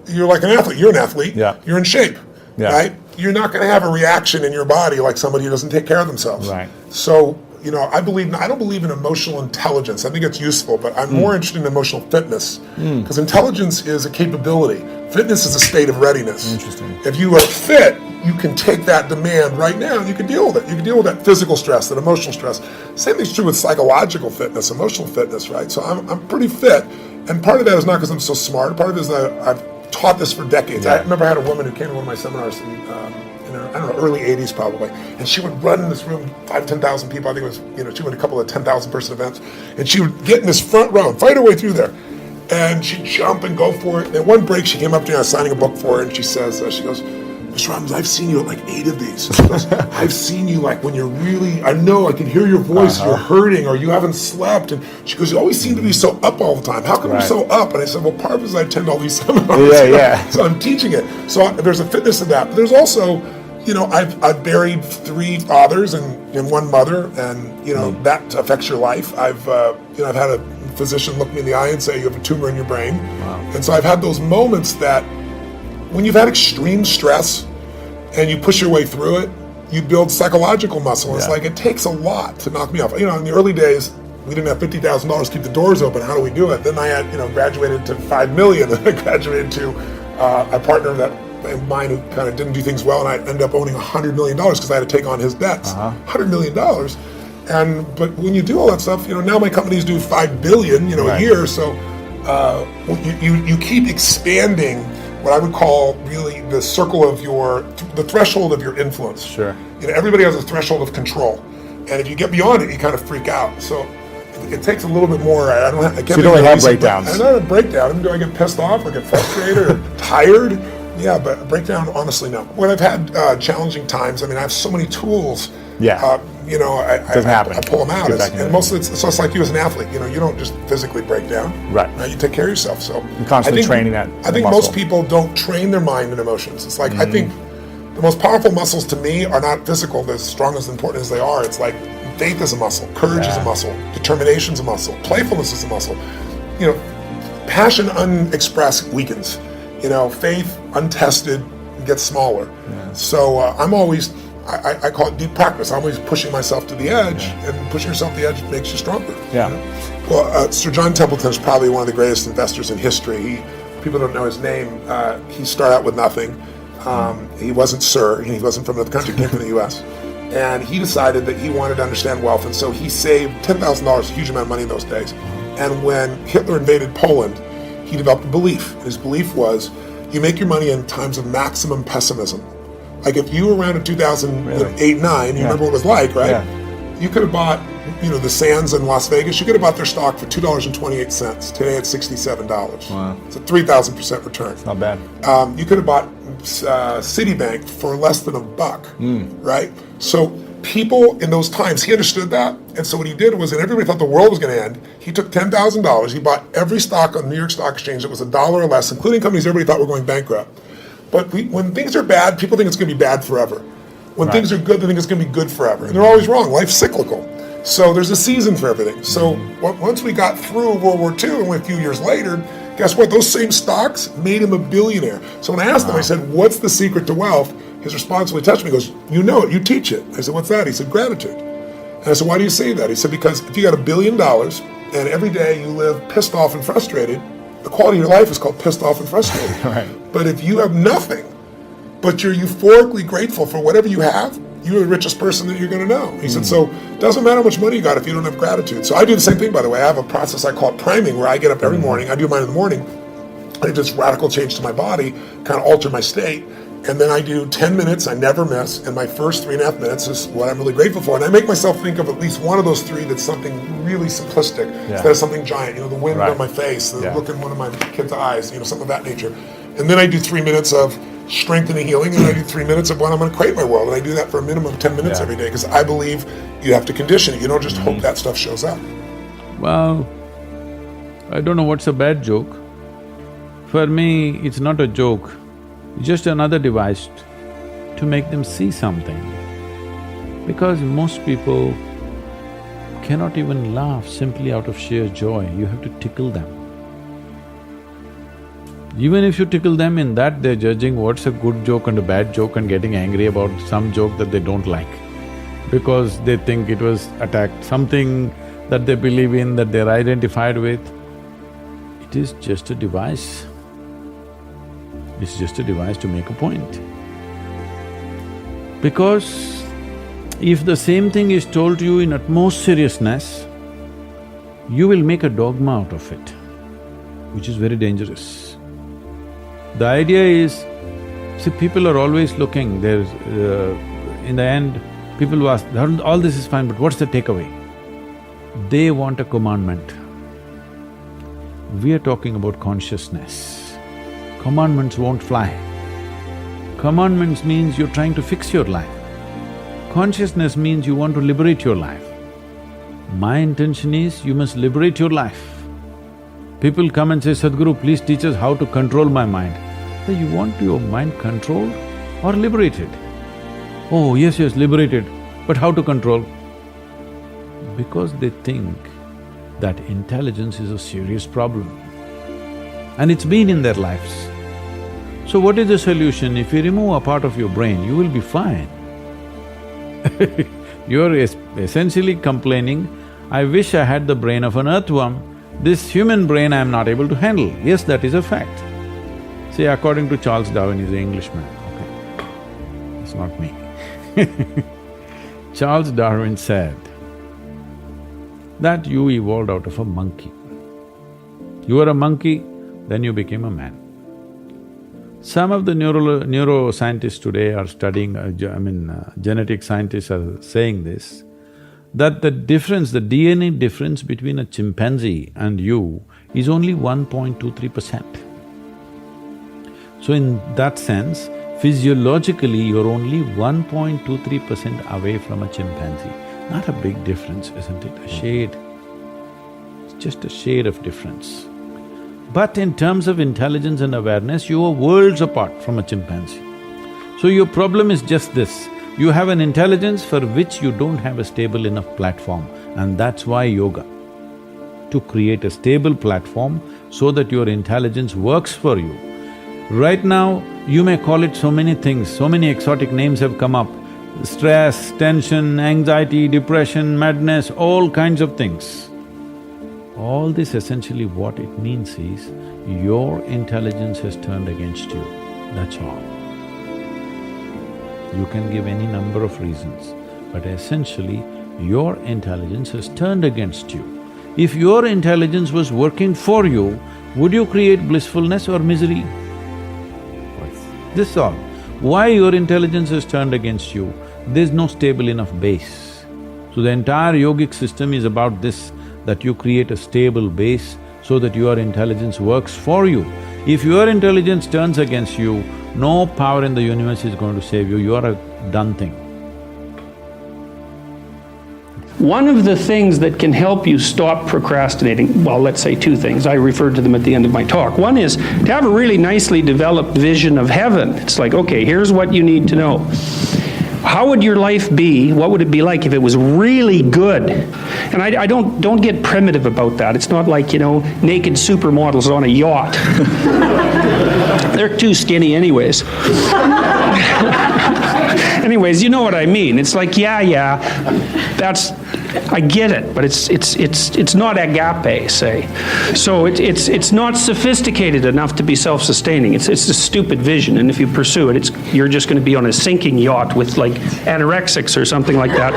you're like an athlete. You're an athlete. Yeah. You're in shape, Yeah. right? You're not going to have a reaction in your body like somebody who doesn't take care of themselves. Right. So, I don't believe in emotional intelligence. I think it's useful, but I'm more interested in emotional fitness because intelligence is a capability. Fitness is a state of readiness. Interesting. If you are fit, you can take that demand right now and you can deal with it. You can deal with that physical stress, that emotional stress. Same thing's true with psychological fitness, emotional fitness, right? So I'm pretty fit, and part of that is not because I'm so smart. Part of it is that I've taught this for decades. Yeah. I remember I had a woman who came to one of my seminars in I don't know, early 80s probably, and she would run in this room, 10,000 people. I think it was, she went to a couple of 10,000 person events, and she would get in this front row and fight her way through there. And she'd jump and go for it. And at one break, she came up to me, I was signing a book for her, and she says, she goes, Mr. Robbins, I've seen you at like 8 of these. She goes, I've seen you like when you're really, I know, I can hear your voice, you're hurting, or you haven't slept. And she goes, you always seem to be so up all the time. How come you're so up? And I said, well, part of it is I attend all these seminars. Yeah. So I'm teaching it. So there's a fitness in that. But there's also, I've buried 3 fathers and 1 mother, and that affects your life. I've had a physician look me in the eye and say you have a tumor in your brain. Wow. And so I've had those moments that when you've had extreme stress and you push your way through it, you build psychological muscle. Yeah. It's like it takes a lot to knock me off. In the early days, we didn't have $50,000 to keep the doors open. How do we do it? Then I had graduated to $5 million, and I graduated to a partner that mine who kind of didn't do things well, and I ended up owning $100 million because I had to take on his debts. $100 million. But when you do all that stuff, now my companies do $5 billion, a year. So you keep expanding what I would call really the circle of the threshold of your influence. Sure. Everybody has a threshold of control, and if you get beyond it, you kind of freak out. So it takes a little bit more. I can't. So you don't have breakdowns. I don't have a breakdown. Do I get pissed off or get frustrated or tired? Yeah, but a breakdown, honestly, no. When I've had challenging times, I have so many tools. Yeah. I pull them out. And mostly it's like you as an athlete. You don't just physically break down. Right. You take care of yourself. So you're constantly training that. I think most people don't train their mind and emotions. It's like I think the most powerful muscles to me are not physical. They're as strong as important as they are. It's like faith is a muscle, courage is a muscle, determination is a muscle, playfulness is a muscle. Passion unexpressed weakens. Faith untested gets smaller. Yeah. So I'm always, I call it deep practice. I'm always pushing myself to the edge, and pushing yourself to the edge makes you stronger. Yeah. Well, Sir John Templeton is probably one of the greatest investors in history. People don't know his name. He started out with nothing. He wasn't Sir. He wasn't from another country. He came from the U.S. And he decided that he wanted to understand wealth, and so he saved $10,000, a huge amount of money in those days. And when Hitler invaded Poland, he developed a belief. His belief was, you make your money in times of maximum pessimism. Like if you were around in 2008, 9, you remember what it was like, right? Yeah. You could have bought, the Sands in Las Vegas, you could have bought their stock for $2.28. Today it's $67. Wow. It's a 3,000% return. It's not bad. You could have bought Citibank for less than $1, right? So people in those times, he understood that, and so what he did was, and everybody thought the world was going to end, he took $10,000, he bought every stock on the New York Stock Exchange that was $1 or less, including companies everybody thought were going bankrupt. But when things are bad, people think it's going to be bad forever. When things are good, they think it's going to be good forever. And they're always wrong. Life's cyclical. So there's a season for everything. So once we got through World War II, and a few years later, guess what? Those same stocks made him a billionaire. So when I asked him, I said, what's the secret to wealth? His response when he touched me, he goes, you know it, you teach it. I said, what's that? He said, gratitude. And I said, why do you say that? He said, because if you got $1 billion and every day you live pissed off and frustrated, the quality of your life is called pissed off and frustrated. Right. But if you have nothing, but you're euphorically grateful for whatever you have, you're the richest person that you're going to know. He said, so it doesn't matter how much money you got if you don't have gratitude. So I do the same thing, by the way. I have a process I call it priming, where I get up every morning, I do mine in the morning, I do this radical change to my body, kind of alter my state, and then I do 10 minutes, I never miss, and my first 3.5 minutes is what I'm really grateful for. And I make myself think of at least one of those 3 that's something really simplistic, instead of something giant, the wind on my face, the look in one of my kids' eyes, something of that nature. And then I do 3 minutes of strength and healing, and I do 3 minutes of when I'm going to create my world. And I do that for a minimum of 10 minutes every day, because I believe you have to condition it. You don't just hope that stuff shows up. Well, I don't know what's a bad joke. For me, it's not a joke, it's just another device to make them see something. Because most people cannot even laugh simply out of sheer joy, you have to tickle them. Even if you tickle them in that, they're judging what's a good joke and a bad joke and getting angry about some joke that they don't like because they think it was attacked, something that they believe in, that they're identified with. It is just a device. It's just a device to make a point. Because if the same thing is told to you in utmost seriousness, you will make a dogma out of it, which is very dangerous. The idea is, see, people are always looking, there's… in the end, people will ask, all this is fine, but what's the takeaway? They want a commandment. We are talking about consciousness. Commandments won't fly. Commandments means you're trying to fix your life. Consciousness means you want to liberate your life. My intention is you must liberate your life. People come and say, Sadhguru, please teach us how to control my mind. Say, you want your mind controlled or liberated? Oh, yes, liberated, but how to control? Because they think that intelligence is a serious problem. And it's been in their lives. So what is the solution? If you remove a part of your brain, you will be fine. You're essentially complaining, I wish I had the brain of an earthworm, this human brain I am not able to handle. Yes, that is a fact. See, according to Charles Darwin, he's an Englishman, okay. It's not me. Charles Darwin said that you evolved out of a monkey. You were a monkey, then you became a man. Some of the neuroscientists today are studying, genetic scientists are saying this, that the difference, the DNA difference between a chimpanzee and you is only 1.23%. So in that sense, physiologically you're only 1.23% away from a chimpanzee. Not a big difference, isn't it? A shade. It's just a shade of difference. But in terms of intelligence and awareness, you are worlds apart from a chimpanzee. So your problem is just this, you have an intelligence for which you don't have a stable enough platform, and that's why yoga. To create a stable platform so that your intelligence works for you. Right now, you may call it so many things, so many exotic names have come up. Stress, tension, anxiety, depression, madness, all kinds of things. All this essentially what it means is, your intelligence has turned against you, that's all. You can give any number of reasons, but essentially, your intelligence has turned against you. If your intelligence was working for you, would you create blissfulness or misery? This is all. Why your intelligence has turned against you? There's no stable enough base. So the entire yogic system is about this, that you create a stable base so that your intelligence works for you. If your intelligence turns against you, no power in the universe is going to save you, you are a done thing. One of the things that can help you stop procrastinating, well, let's say two things, I referred to them at the end of my talk. One is to have a really nicely developed vision of heaven. It's like, okay, here's what you need to know. How would your life be, what would it be like if it was really good? And I don't get primitive about that. It's not like, naked supermodels on a yacht. They're too skinny anyways. Anyways, you know what I mean. It's like, yeah, that's… I get it, but it's not agape, say. So it's not sophisticated enough to be self-sustaining. It's a stupid vision, and if you pursue it, you're just going to be on a sinking yacht with like anorexics or something like that.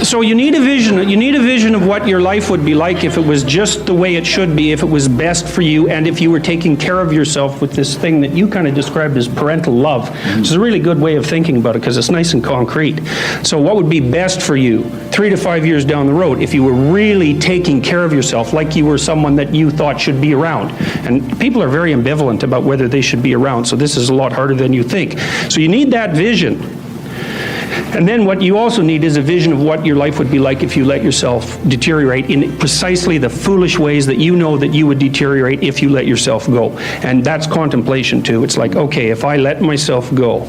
So you need a vision. You need a vision of what your life would be like if it was just the way it should be, if it was best for you, and if you were taking care of yourself with this thing that you kind of described as parental love, which is a really good way of thinking about it because it's nice and concrete. So what would be best for you 3 to 5 years down the road if you were really taking care of yourself like you were someone that you thought should be around? And people are very ambivalent about whether they should be around, so this is a lot harder than you think. So you need that vision. And then what you also need is a vision of what your life would be like if you let yourself deteriorate in precisely the foolish ways that you know that you would deteriorate if you let yourself go. And that's contemplation too. It's like, okay, if I let myself go,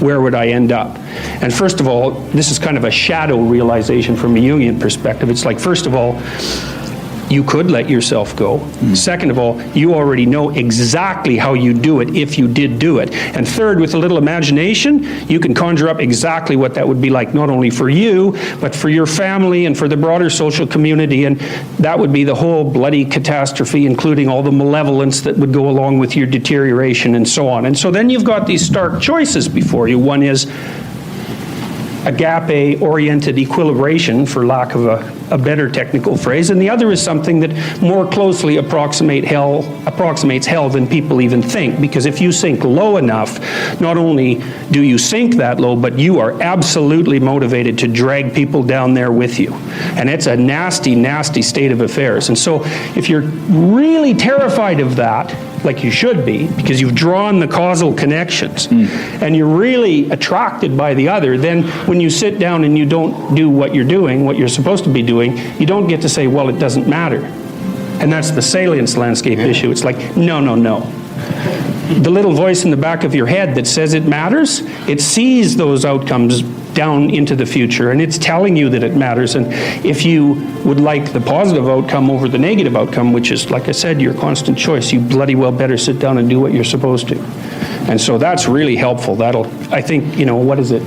where would I end up? And first of all, this is kind of a shadow realization from a Jungian perspective. It's like, first of all, you could let yourself go. Second of all, you already know exactly how you do it if you did do it. And third, with a little imagination, you can conjure up exactly what that would be like, not only for you, but for your family and for the broader social community. And that would be the whole bloody catastrophe, including all the malevolence that would go along with your deterioration and so on. And so then you've got these stark choices before you. One is agape-oriented equilibration, for lack of a better technical phrase, and the other is something that more closely approximates hell than people even think, because if you sink low enough, not only do you sink that low, but you are absolutely motivated to drag people down there with you. And it's a nasty, nasty state of affairs. And so if you're really terrified of that, like you should be, because you've drawn the causal connections, and you're really attracted by the other, then when you sit down and you don't do what you're doing, what you're supposed to be doing, you don't get to say, well, it doesn't matter. And that's the salience landscape issue. It's like, no, no, no. The little voice in the back of your head that says it matters, it sees those outcomes down into the future, and it's telling you that it matters. And if you would like the positive outcome over the negative outcome, which is, like I said, your constant choice, you bloody well better sit down and do what you're supposed to. And so that's really helpful. That'll, I think, you know, what is it?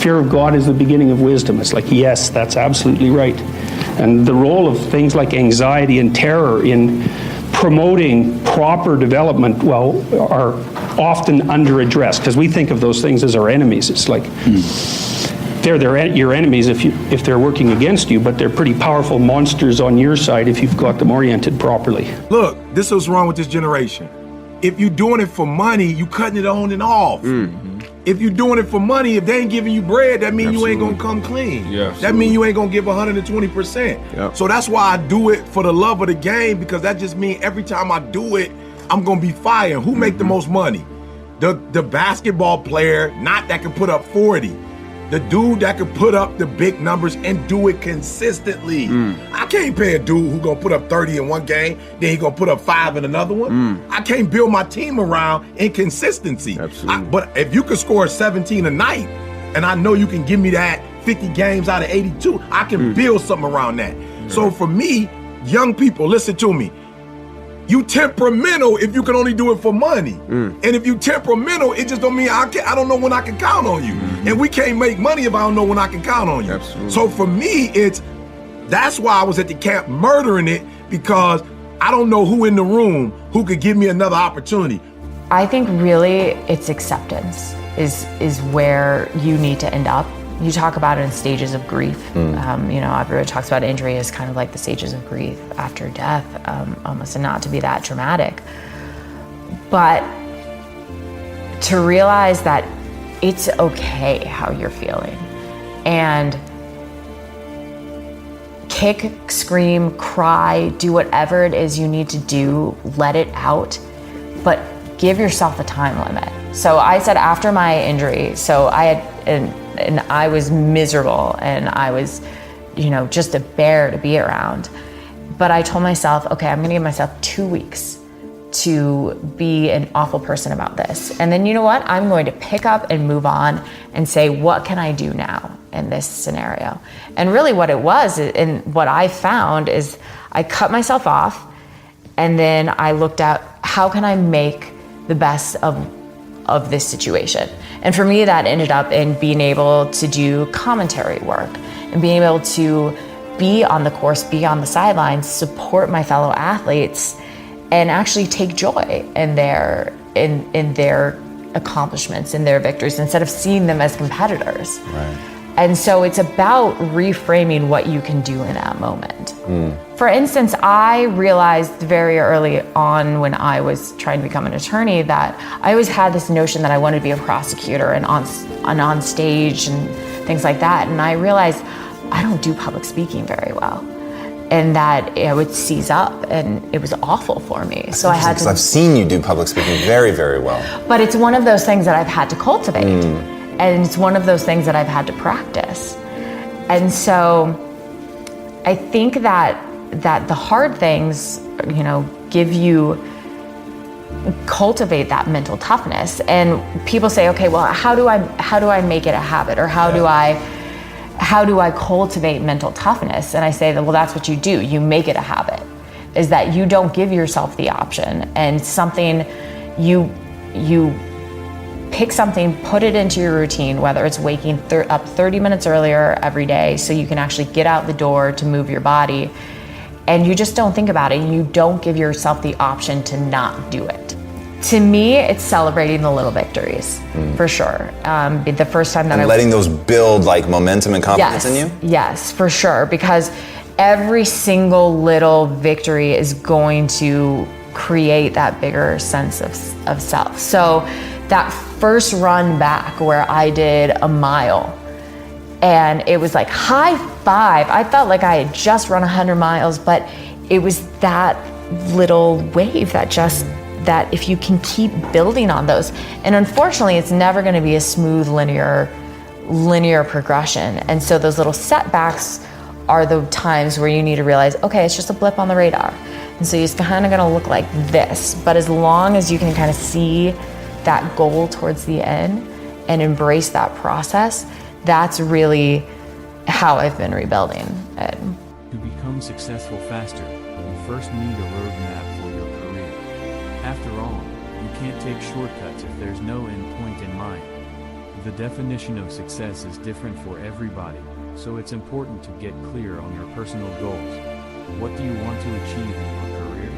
Fear of God is the beginning of wisdom. It's like, yes, that's absolutely right. And the role of things like anxiety and terror in promoting proper development, well, are often under-addressed, because we think of those things as our enemies. It's like, they're your enemies if they're working against you, but they're pretty powerful monsters on your side if you've got them oriented properly. Look, this is what's wrong with this generation. If you're doing it for money, you cutting it on and off. If you're doing it for money, if they ain't giving you bread, that means you ain't gonna come clean. That means you ain't gonna give 120%. So that's why I do it for the love of the game, because that just means every time I do it, I'm gonna be firing. Who make the most money? The basketball player, not that can put up 40. The dude that can put up the big numbers and do it consistently. I can't pay a dude who gonna put up 30 in one game, then he gonna put up 5 in another one. I can't build my team around inconsistency. But if you can score 17 a night, and I know you can give me that 50 games out of 82, I can build something around that. So for me, young people, listen to me. You temperamental if you can only do it for money. And if you temperamental, it just don't mean I don't know when I can count on you. And we can't make money if I don't know when I can count on you. So for me, that's why I was at the camp murdering it, because I don't know who in the room who could give me another opportunity. I think really it's acceptance is where you need to end up. You talk about it in stages of grief. You know, everyone talks about injury as kind of like the stages of grief after death, almost, and not to be that dramatic. But to realize that it's okay how you're feeling, and kick, scream, cry, do whatever it is you need to do, let it out, but give yourself a time limit. So I said after my injury, so I had, and I was miserable, and I was, you know, just a bear to be around. But I told myself, okay, I'm gonna give myself 2 weeks to be an awful person about this. And then you know what? I'm going to pick up and move on and say, what can I do now in this scenario? And really what it was, and what I found, is I cut myself off, and then I looked at how can I make the best of this situation. And for me, that ended up in being able to do commentary work and being able to be on the course, be on the sidelines, support my fellow athletes, and actually take joy in their accomplishments, in their victories, instead of seeing them as competitors. And so it's about reframing what you can do in that moment. For instance, I realized very early on when I was trying to become an attorney that I always had this notion that I wanted to be a prosecutor and on stage and things like that. And I realized I don't do public speaking very well, and that I would seize up, and it was awful for me. So I had to. Because I've seen you do public speaking very, very well. But it's one of those things that I've had to cultivate. And it's one of those things that I've had to practice. And so I think that the hard things, you know, cultivate that mental toughness. And people say, okay, well, how do I make it a habit? Or how do I, how do I cultivate mental toughness? And I say that, well, that's what you do. You make it a habit, is that you don't give yourself the option, and something you pick something, put it into your routine, whether it's waking up 30 minutes earlier every day so you can actually get out the door to move your body, and you just don't think about it. You don't give yourself the option to not do it. To me, it's celebrating the little victories, for sure. The first time that letting those build like momentum and confidence in you? Yes, for sure, because every single little victory is going to create that bigger sense of self. So that first run back where I did a mile, and it was like high five. I felt like I had just run 100 miles, but it was that little wave that if you can keep building on those, and unfortunately it's never going to be a smooth linear progression. And so those little setbacks are the times where you need to realize, okay, it's just a blip on the radar. And so it's kind of going to look like this, but as long as you can kind of see that goal towards the end and embrace that process, that's really how I've been rebuilding it. To become successful faster, you first need a roadmap for your career. After all, you can't take shortcuts if there's no end point in mind. The definition of success is different for everybody, so it's important to get clear on your personal goals. What do you want to achieve in your career?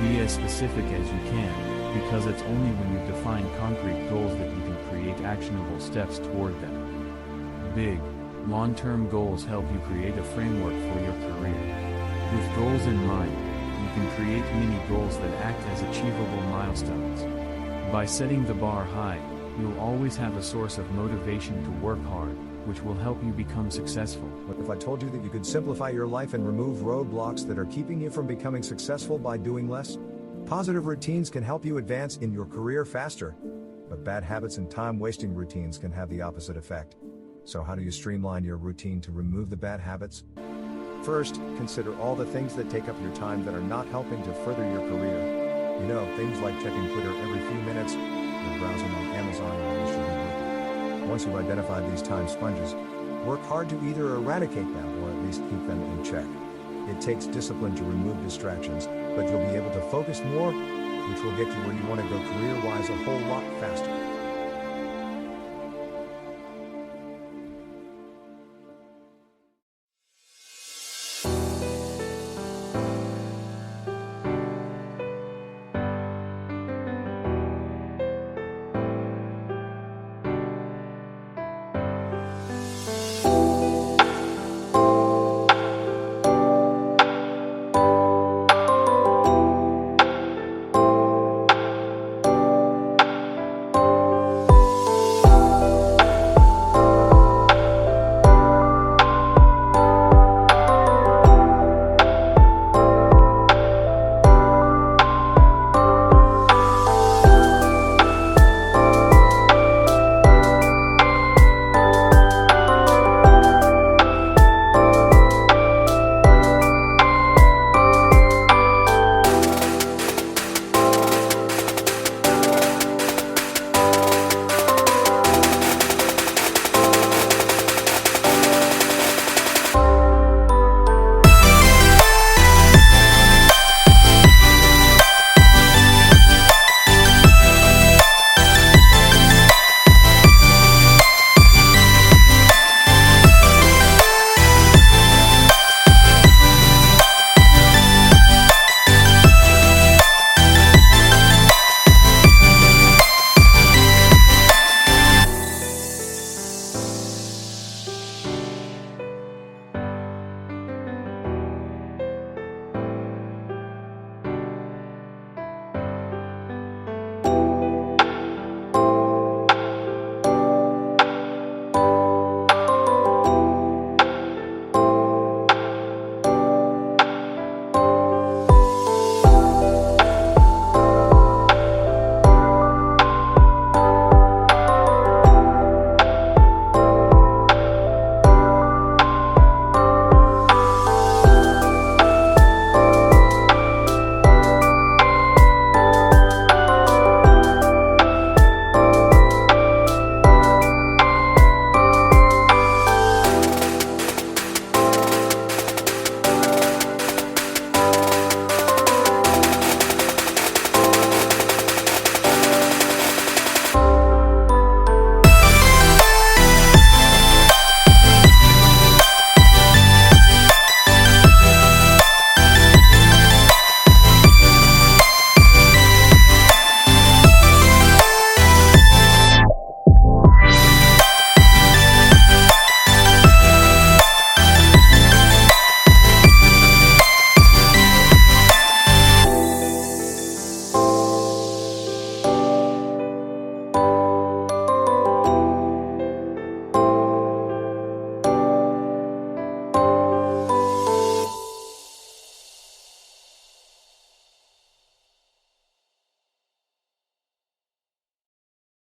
Be as specific as you can, because it's only when you define concrete goals that you can create actionable steps toward them. Big, long-term goals help you create a framework for your career. With goals in mind, you can create mini goals that act as achievable milestones. By setting the bar high, you'll always have a source of motivation to work hard, which will help you become successful. What if I told you that you could simplify your life and remove roadblocks that are keeping you from becoming successful by doing less? Positive routines can help you advance in your career faster, but bad habits and time-wasting routines can have the opposite effect. So how do you streamline your routine to remove the bad habits? First, consider all the things that take up your time that are not helping to further your career. You know, things like checking Twitter every few minutes, or browsing on Amazon when you should be working. Once you've identified these time sponges, work hard to either eradicate them or at least keep them in check. It takes discipline to remove distractions, but you'll be able to focus more, which will get you where you want to go career-wise a whole lot faster.